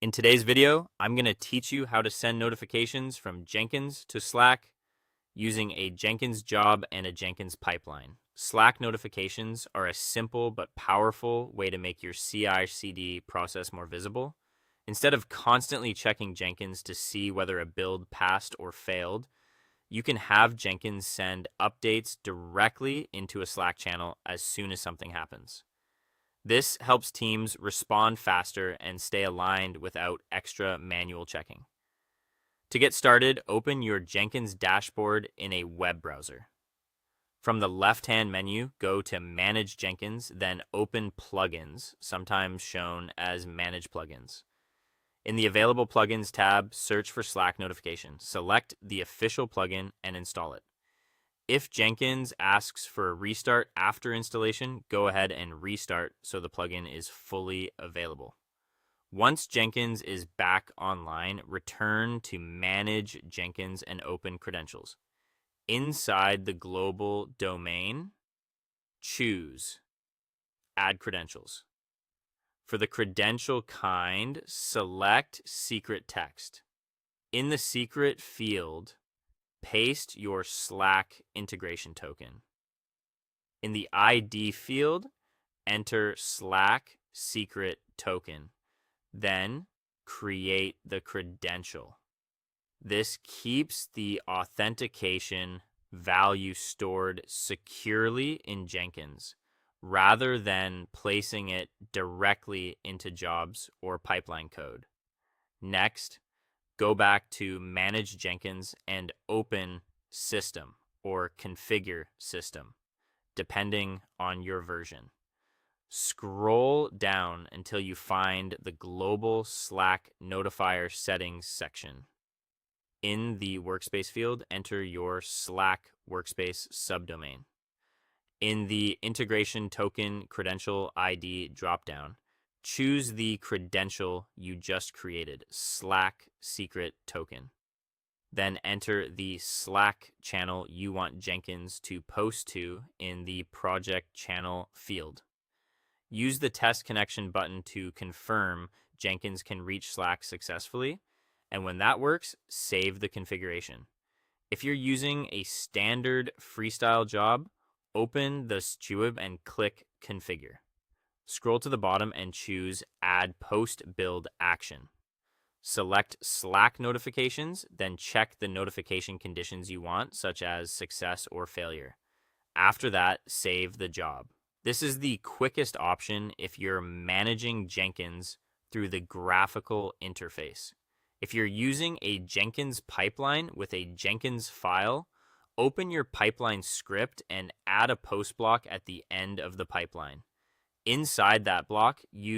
In today's video, I'm going to teach you how to send notifications from Jenkins to Slack using a Jenkins job and a Jenkins pipeline. Slack notifications are a simple but powerful way to make your CI/CD process more visible. Instead of constantly checking Jenkins to see whether a build passed or failed, you can have Jenkins send updates directly into a Slack channel as soon as something happens. This helps teams respond faster and stay aligned without extra manual checking. To get started, open your Jenkins dashboard in a web browser. From the left-hand menu, go to Manage Jenkins, then Open Plugins, sometimes shown as Manage Plugins. In the Available Plugins tab, search for Slack notifications. Select the official plugin and install it. If Jenkins asks for a restart after installation, go ahead and restart so the plugin is fully available. Once Jenkins is back online, return to Manage Jenkins and open Credentials. Inside the global domain, choose Add Credentials. For the credential kind, select Secret Text. In the secret field, paste your Slack integration token. In the ID field, enter Slack secret token. Then create the credential. This keeps the authentication value stored securely in Jenkins, rather than placing it directly into jobs or pipeline code. Next, go back to Manage Jenkins and open System or Configure System, depending on your version. Scroll down until you find the Global Slack Notifier Settings section. In the Workspace field, enter your Slack Workspace subdomain. In the Integration Token Credential ID dropdown, choose the credential you just created, Slack Secret Token. Then enter the Slack channel you want Jenkins to post to in the Project Channel field. Use the Test Connection button to confirm Jenkins can reach Slack successfully, and when that works, save the configuration. If you're using a standard freestyle job, open the STUIB and click Configure. Scroll to the bottom and choose Add Post Build Action. Select Slack notifications, then check the notification conditions you want, such as success or failure. After that, save the job. This is the quickest option if you're managing Jenkins through the graphical interface. If you're using a Jenkins pipeline with a Jenkins file, open your pipeline script and add a post block at the end of the pipeline. Inside that block, use